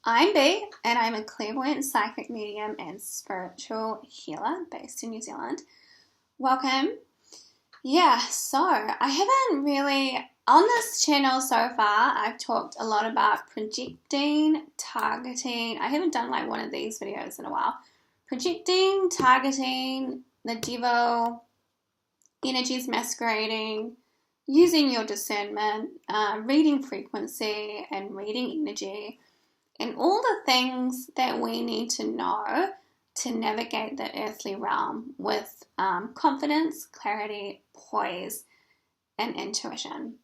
I'm B, and I'm a clairvoyant psychic medium and spiritual healer based in New Zealand. Welcome. Yeah, so I haven't really, on this channel so far, I've talked a lot about projecting, targeting. I haven't done like one of these videos in a while. Projecting, targeting, the devil, energies masquerading, using your discernment, reading frequency and reading energy, and all the things that we need to know to navigate the earthly realm with confidence, clarity, poise, and intuition.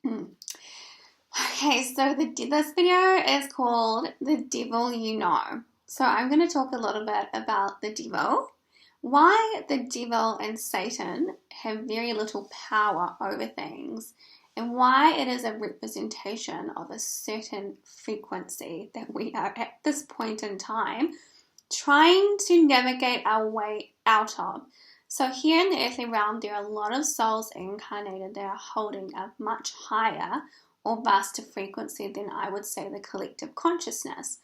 Okay, so this video is called The Devil You Know. So I'm going to talk a little bit about the devil, why the devil and Satan have very little power over things, and why it is a representation of a certain frequency that we are at this point in time trying to navigate our way out of. So here in the earthly realm, there are a lot of souls incarnated that are holding a much higher or vaster frequency than I would say the collective consciousness.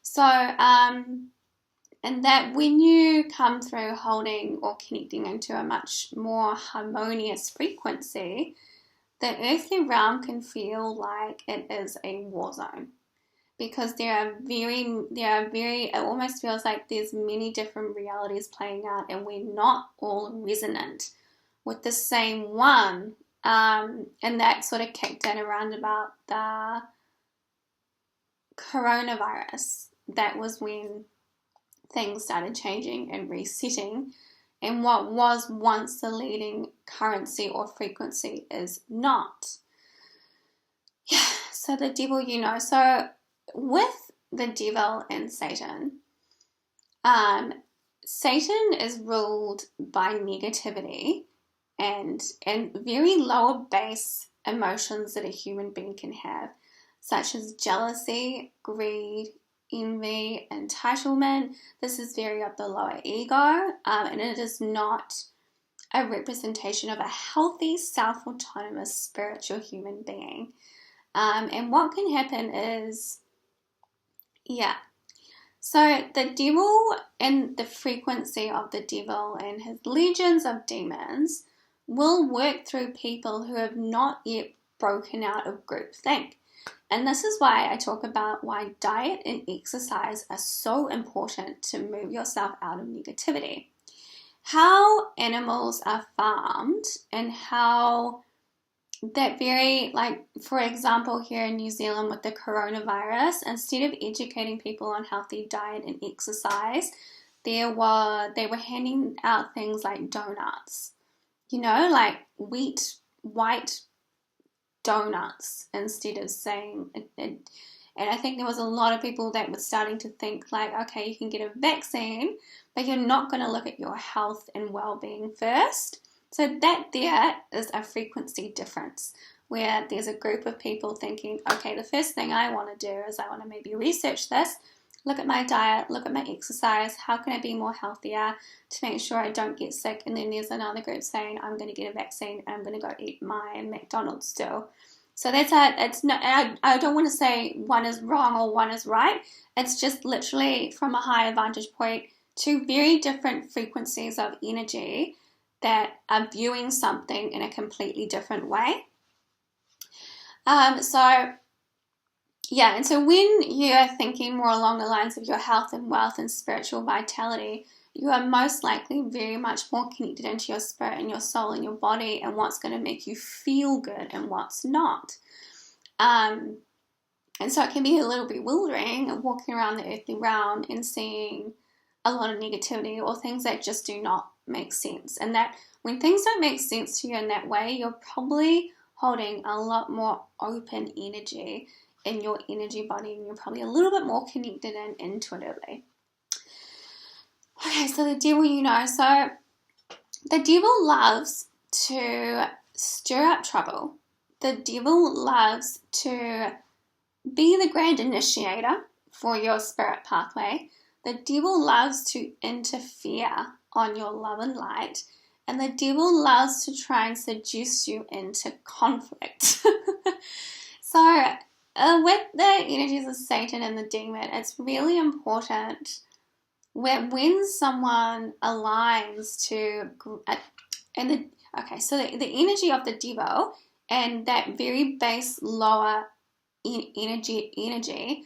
So, and that when you come through holding or connecting into a much more harmonious frequency, the earthly realm can feel like it is a war zone, because it almost feels like there's many different realities playing out and we're not all resonant with the same one. And that sort of kicked in around about the coronavirus. That was when things started changing and resetting, and what was once the leading currency or frequency is not. Yeah, so the devil you know. So with the devil and Satan, Satan is ruled by negativity and very lower base emotions that a human being can have, such as jealousy, greed, envy, entitlement. This is very of the lower ego, and it is not a representation of a healthy, self-autonomous, spiritual human being. And what can happen is, so the devil and the frequency of the devil and his legions of demons will work through people who have not yet broken out of groupthink. And this is why I talk about why diet and exercise are so important to move yourself out of negativity. How animals are farmed and how that very, like, for example, here in New Zealand with the coronavirus, instead of educating people on healthy diet and exercise, they were handing out things like donuts, like white donuts instead of saying it. And I think there was a lot of people that were starting to think like, okay, you can get a vaccine, but you're not going to look at your health and well-being first. So that there is a frequency difference where there's a group of people thinking, okay, the first thing I want to do is I want to maybe research this, look at my diet, look at my exercise, how can I be more healthier to make sure I don't get sick? And then there's another group saying, I'm going to get a vaccine and I'm going to go eat my McDonald's still. So it's not, I don't want to say one is wrong or one is right. It's just literally from a higher vantage point, two very different frequencies of energy that are viewing something in a completely different way. And so when you are thinking more along the lines of your health and wealth and spiritual vitality, you are most likely very much more connected into your spirit and your soul and your body and what's going to make you feel good and what's not. And so it can be a little bewildering walking around the earthly realm and seeing a lot of negativity or things that just do not make sense. And that when things don't make sense to you in that way, you're probably holding a lot more open energy in your energy body, and you're probably a little bit more connected and intuitively. Okay, so the devil you know. So the devil loves to stir up trouble. The devil loves to be the grand initiator for your spirit pathway. The devil loves to interfere on your love and light. And the devil loves to try and seduce you into conflict. So with the energies of Satan and the demon, it's really important when someone aligns to, so the energy of the devil and that very base lower energy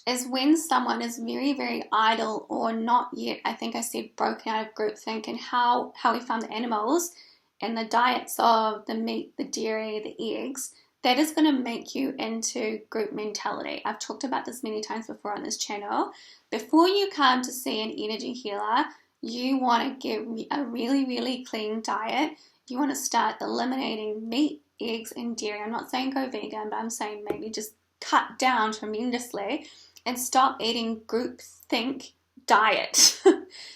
is when someone is very, very idle or not yet, I think I said, broken out of groupthink, and how we found the animals and the diets of the meat, the dairy, the eggs, that is going to make you into group mentality. I've talked about this many times before on this channel. Before you come to see an energy healer, you want to get a really, really clean diet. You want to start eliminating meat, eggs, and dairy. I'm not saying go vegan, but I'm saying maybe just cut down tremendously and stop eating group think diet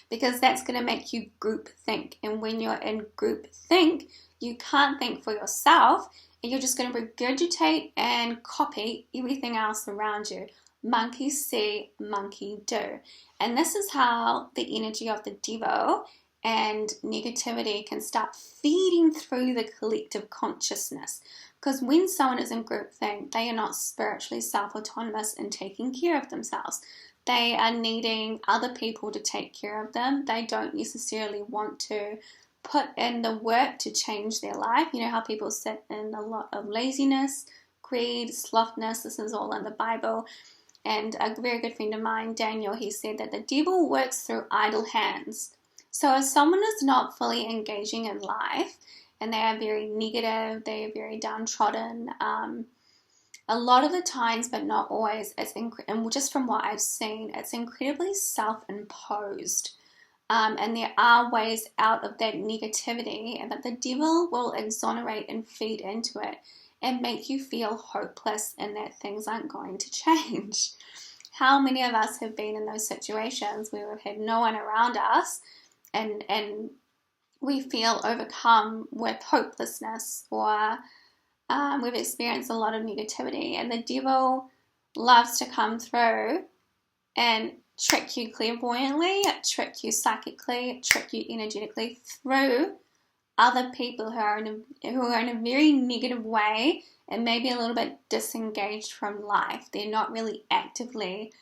because that's going to make you group think. And when you're in group think, you can't think for yourself, and you're just going to regurgitate and copy everything else around you. Monkey see, monkey do. And this is how the energy of the devil and negativity can start feeding through the collective consciousness. Because when someone is in groupthink, they are not spiritually self-autonomous in taking care of themselves. They are needing other people to take care of them. They don't necessarily want to put in the work to change their life. You know how people sit in a lot of laziness, greed, slothness. This is all in the Bible. And a very good friend of mine, Daniel, he said that the devil works through idle hands. So if someone is not fully engaging in life, and they are very negative, they are very downtrodden, a lot of the times, but not always, and just from what I've seen, it's incredibly self-imposed. And there are ways out of that negativity, and that the devil will exonerate and feed into it and make you feel hopeless and that things aren't going to change. How many of us have been in those situations where we've had no one around us and we feel overcome with hopelessness, or we've experienced a lot of negativity, and the devil loves to come through and trick you clairvoyantly, trick you psychically, trick you energetically through other people who are in a very negative way and maybe a little bit disengaged from life. They're not really actively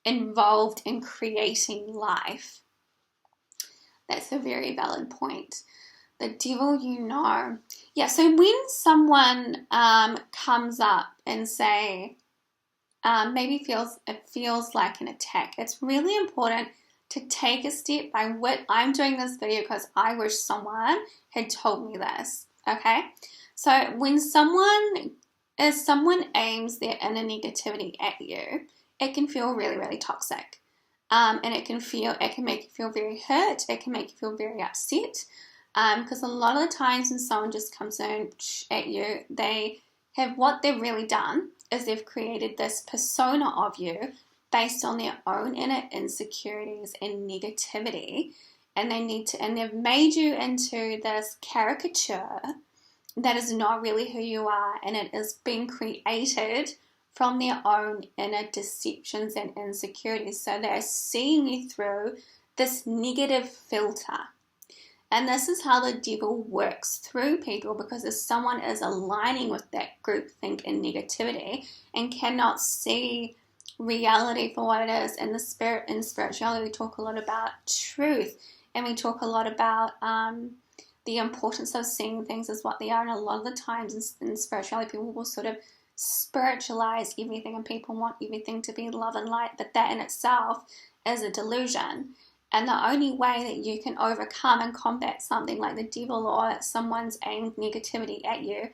involved in creating life. That's a very valid point. The devil, Yeah, so when someone comes up and say, maybe it feels like an attack, it's really important to take a step by what I'm doing this video because I wish someone had told me this, okay? So when someone aims their inner negativity at you, it can feel really, really toxic. And it can make you feel very hurt. It can make you feel very upset. Because a lot of the times when someone just comes in at you, what they've really done is they've created this persona of you based on their own inner insecurities and negativity. And they've made you into this caricature that is not really who you are, and it is being created from their own inner deceptions and insecurities. So they're seeing you through this negative filter. And this is how the devil works through people, because if someone is aligning with that groupthink and negativity and cannot see reality for what it is, in spirituality we talk a lot about truth, and we talk a lot about the importance of seeing things as what they are. And a lot of the times in spirituality, people will sort of spiritualize everything, and people want everything to be love and light, but that in itself is a delusion. And the only way that you can overcome and combat something like the devil or someone's aimed negativity at you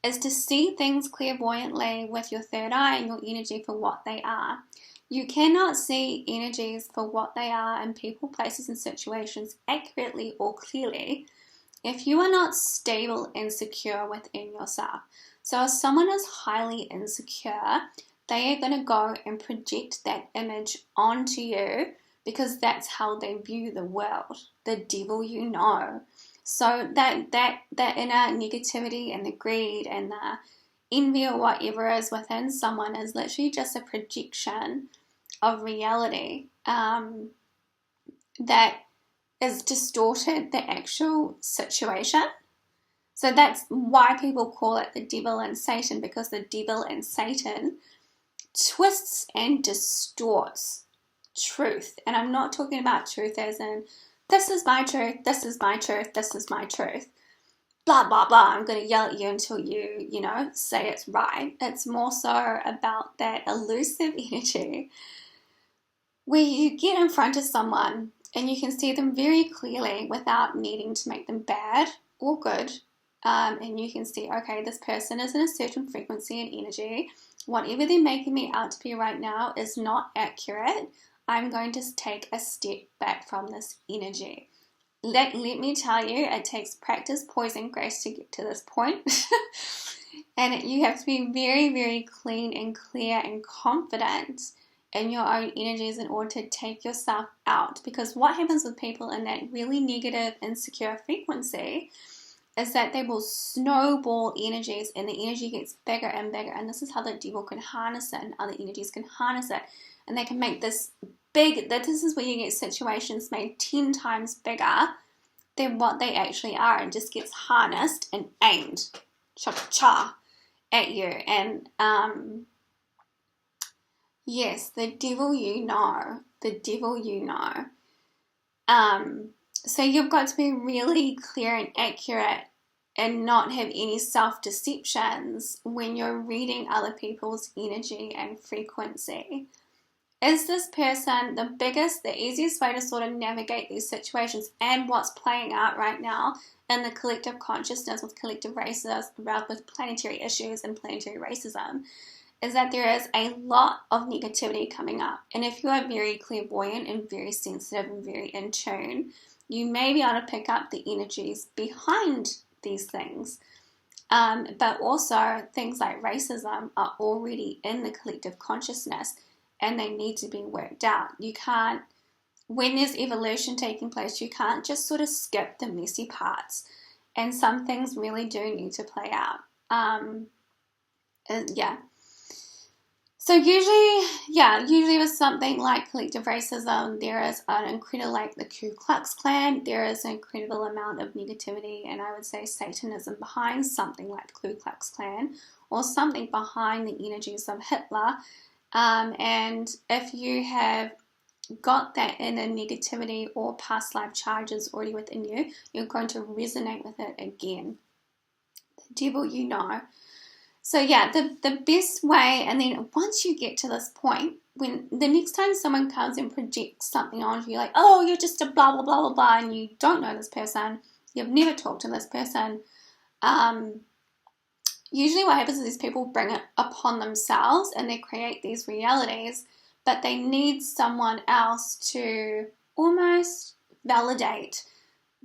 is to see things clairvoyantly with your third eye and your energy for what they are. You cannot see energies for what they are in people, places, and situations accurately or clearly if you are not stable and secure within yourself. So if someone is highly insecure, they are going to go and project that image onto you because that's how they view the world, the devil you know. So that inner negativity and the greed and the envy or whatever is within someone is literally just a projection of reality that is distorted the actual situation. So that's why people call it the devil and Satan, because the devil and Satan twists and distorts truth. And I'm not talking about truth as in, this is my truth, this is my truth, this is my truth. Blah, blah, blah. I'm going to yell at you until you say it's right. It's more so about that elusive energy where you get in front of someone and you can see them very clearly without needing to make them bad or good. And you can see, okay, this person is in a certain frequency and energy. Whatever they're making me out to be right now is not accurate. I'm going to take a step back from this energy. Let me tell you, it takes practice, poise, and grace to get to this point. And you have to be very, very clean and clear and confident in your own energies in order to take yourself out. Because what happens with people in that really negative, insecure frequency is that they will snowball energies, and the energy gets bigger and bigger. And this is how the devil can harness it, and other energies can harness it. And they can make this big, this is where you get situations made 10 times bigger than what they actually are, and just gets harnessed and aimed, cha-cha, at you. And yes, the devil you know. So you've got to be really clear and accurate and not have any self-deceptions when you're reading other people's energy and frequency. Is this person the easiest way to sort of navigate these situations and what's playing out right now in the collective consciousness with collective racism, with planetary issues and planetary racism, is that there is a lot of negativity coming up. And if you are very clairvoyant and very sensitive and very in tune, you may be able to pick up the energies behind these things. But also things like racism are already in the collective consciousness, and they need to be worked out. You can't, when there's evolution taking place, you can't just sort of skip the messy parts. And some things really do need to play out. Yeah. So usually with something like collective racism, there is an incredible, like the Ku Klux Klan, there is an incredible amount of negativity, and I would say Satanism behind something like the Ku Klux Klan, or something behind the energies of Hitler. And if you have got that inner negativity or past life charges already within you, you're going to resonate with it again. The devil you know. So yeah, the best way, and then once you get to this point, when the next time someone comes and projects something onto you, like, oh, you're just a blah, blah, blah, blah, blah, and you don't know this person, you've never talked to this person, usually what happens is these people bring it upon themselves and they create these realities, but they need someone else to almost validate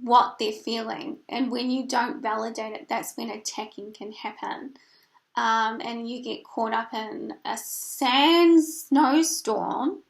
what they're feeling. And when you don't validate it, that's when attacking can happen. And you get caught up in a snowstorm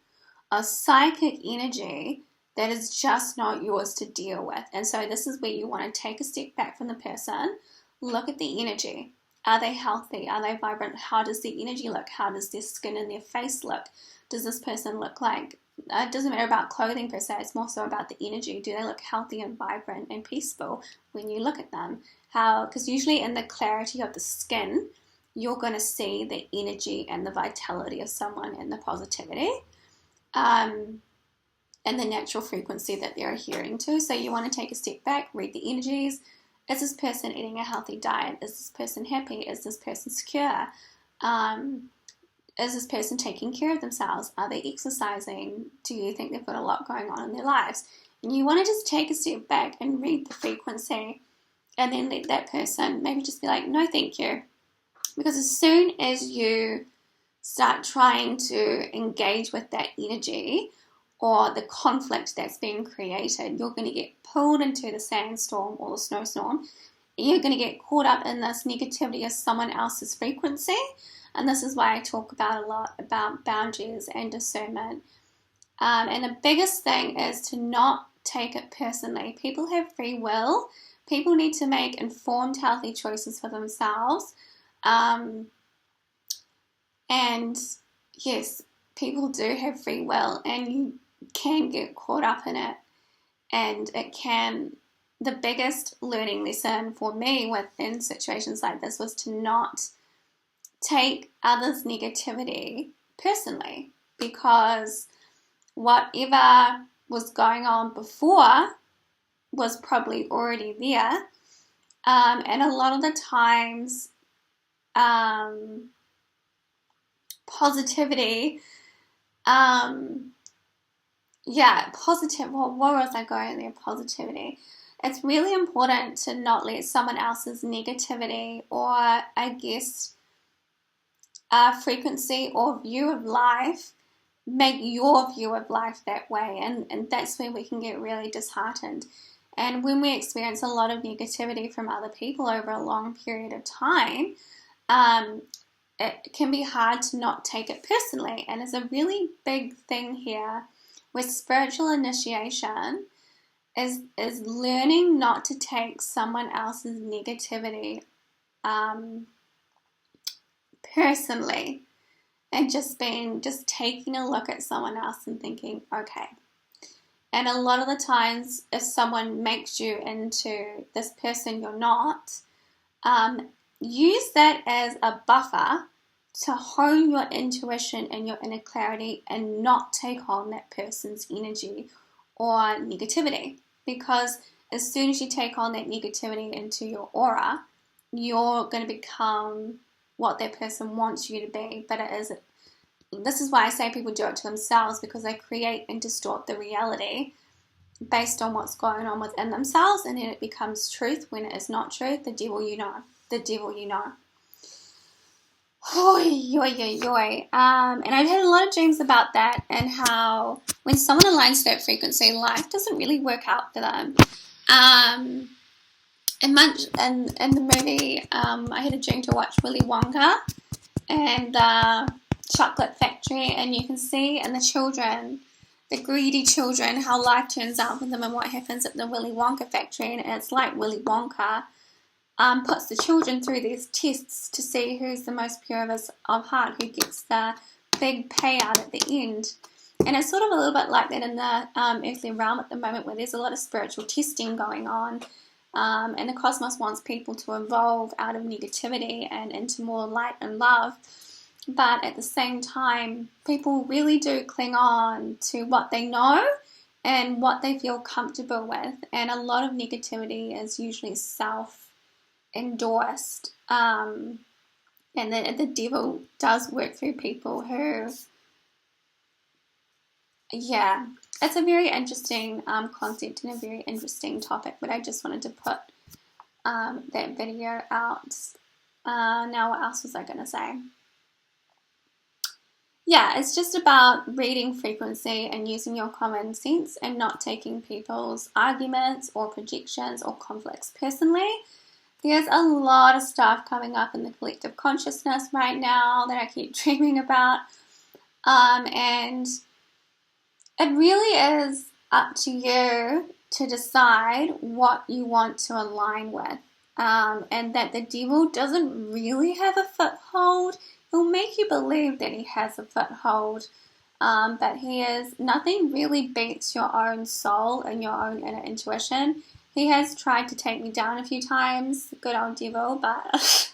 of psychic energy that is just not yours to deal with. And so this is where you want to take a step back from the person, look at the energy. Are they healthy? Are they vibrant? How does their energy look? How does their skin and their face look? Does this person look like, it doesn't matter about clothing per se, it's more so about the energy. Do they look healthy and vibrant and peaceful when you look at them? Because usually in the clarity of the skin, you're going to see the energy and the vitality of someone and the positivity and the natural frequency that they're adhering to. So you want to take a step back, read the energies. Is this person eating a healthy diet? Is this person happy? Is this person secure? Is this person taking care of themselves? Are they exercising? Do you think they've got a lot going on in their lives? And you want to just take a step back and read the frequency, and then let that person maybe just be like, no, thank you. Because as soon as you start trying to engage with that energy or the conflict that's being created, you're going to get pulled into the sandstorm or the snowstorm. You're going to get caught up in this negativity of someone else's frequency. And this is why I talk about a lot about boundaries and discernment. And the biggest thing is to not take it personally. People have free will. People need to make informed, healthy choices for themselves. And yes, people do have free will, and you can get caught up in it, and it can the biggest learning lesson for me within situations like this was to not take others' negativity personally, because whatever was going on before was probably already there. And a lot of the times, positivity, positive, well, where was I going there? Positivity. It's really important to not let someone else's negativity, or I guess frequency or view of life, make your view of life that way. And that's where we can get really disheartened. And when we experience a lot of negativity from other people over a long period of time, it can be hard to not take it personally. And there's a really big thing here with spiritual initiation is learning not to take someone else's negativity personally, and just taking a look at someone else and thinking, okay. And a lot of the times, if someone makes you into this person you're not, use that as a buffer to hone your intuition and your inner clarity, and not take on that person's energy or negativity. Because as soon as you take on that negativity into your aura, you're going to become what that person wants you to be. But this is why I say people do it to themselves, because they create and distort the reality based on what's going on within themselves, and then it becomes truth when it is not truth. The devil you know. The devil you know. And I've had a lot of dreams about that, and how when someone aligns to that frequency, life doesn't really work out for them. In the movie, I had a dream to watch Willy Wonka and the chocolate factory, and you can see in the children, the greedy children, how life turns out for them and what happens at the Willy Wonka factory. And it's like Willy Wonka puts the children through these tests to see who's the most pure of heart, who gets the big payout at the end. And it's sort of a little bit like that in the earthly realm at the moment, where there's a lot of spiritual testing going on. And the cosmos wants people to evolve out of negativity and into more light and love. But at the same time, people really do cling on to what they know and what they feel comfortable with. And a lot of negativity is usually self-endorsed. And the devil does work through people who, it's a very interesting concept and a very interesting topic, but I just wanted to put that video out. Now, what else was I going to say? Yeah, it's just about reading frequency and using your common sense, and not taking people's arguments or projections or conflicts personally. There's a lot of stuff coming up in the collective consciousness right now that I keep dreaming about. And it really is up to you to decide what you want to align with. And that the devil doesn't really have a foothold. He'll make you believe that he has a foothold. But nothing really beats your own soul and your own inner intuition. He has tried to take me down a few times, good old devil, but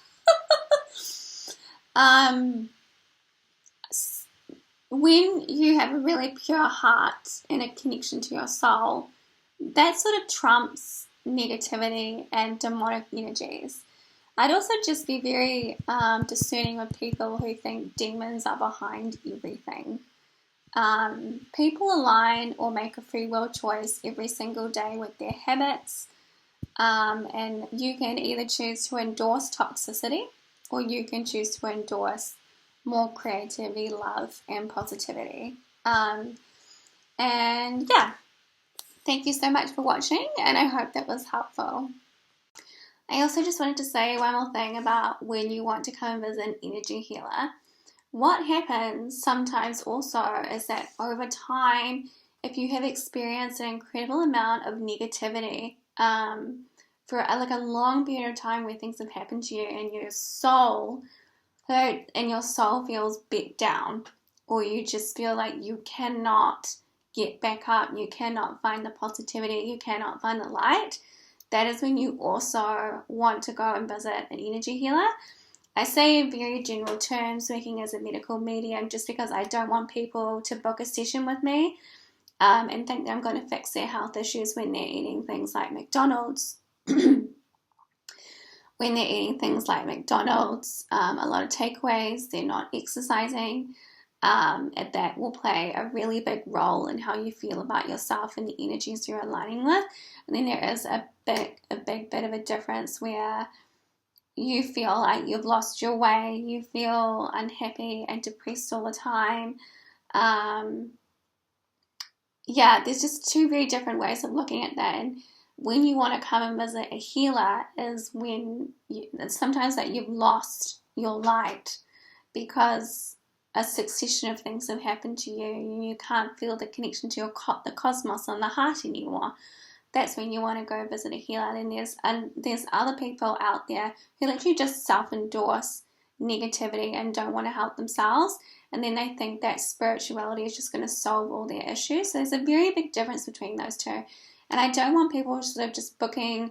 when you have a really pure heart and a connection to your soul, that sort of trumps negativity and demonic energies. I'd also just be very discerning with people who think demons are behind everything. People align or make a free will choice every single day with their habits, and you can either choose to endorse toxicity, or you can choose to endorse more creativity, love, and positivity. And yeah, thank you so much for watching, and I hope that was helpful. I also just wanted to say one more thing about when you want to come and visit an energy healer. What happens sometimes also is that over time, if you have experienced an incredible amount of negativity for a long period of time, where things have happened to you and your soul hurt and your soul feels beat down, or you just feel like you cannot get back up, you cannot find the positivity, you cannot find the light, that is when you also want to go and visit an energy healer. I say in very general terms, working as a medical medium, just because I don't want people to book a session with me and think that I'm going to fix their health issues when they're eating things like McDonald's. When they're eating things like McDonald's, a lot of takeaways, they're not exercising. That will play a really big role in how you feel about yourself and the energies you're aligning with. And then there is a big bit of a difference where you feel like you've lost your way, you feel unhappy and depressed all the time. There's just two very different ways of looking at that. And when you want to come and visit a healer is when sometimes that you've lost your light because a succession of things have happened to you and you can't feel the connection to the cosmos and the heart anymore. That's when you want to go visit a healer. And there's other people out there who literally just self-endorse negativity and don't want to help themselves, and then they think that spirituality is just going to solve all their issues. So there's a very big difference between those two. And I don't want people sort of just booking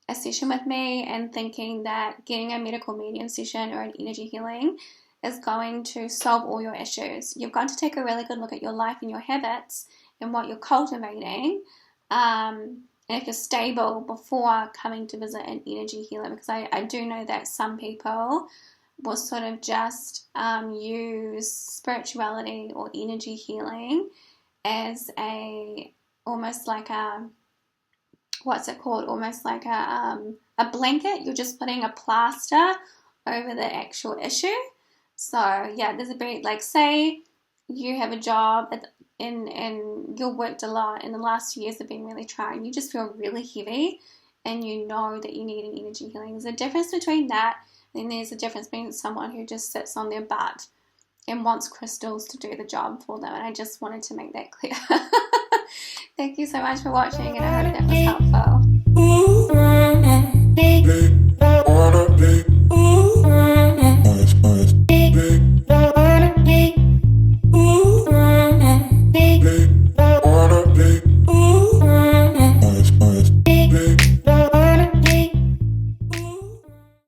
a session with me and thinking that getting a medical medium session or an energy healing is going to solve all your issues. You've got to take a really good look at your life and your habits and what you're cultivating. And if you're stable before coming to visit an energy healer, because I do know that some people will sort of just use spirituality or energy healing as almost like a blanket. You're just putting a plaster over the actual issue. So there's a very, like, say you have a job and you've worked a lot and the last few years have been really trying, you just feel really heavy and you know that you need an energy healing. There's a difference between that, and there's a difference between someone who just sits on their butt and wants crystals to do the job for them. And I just wanted to make that clear. Thank you so much for watching, and I hope that was helpful.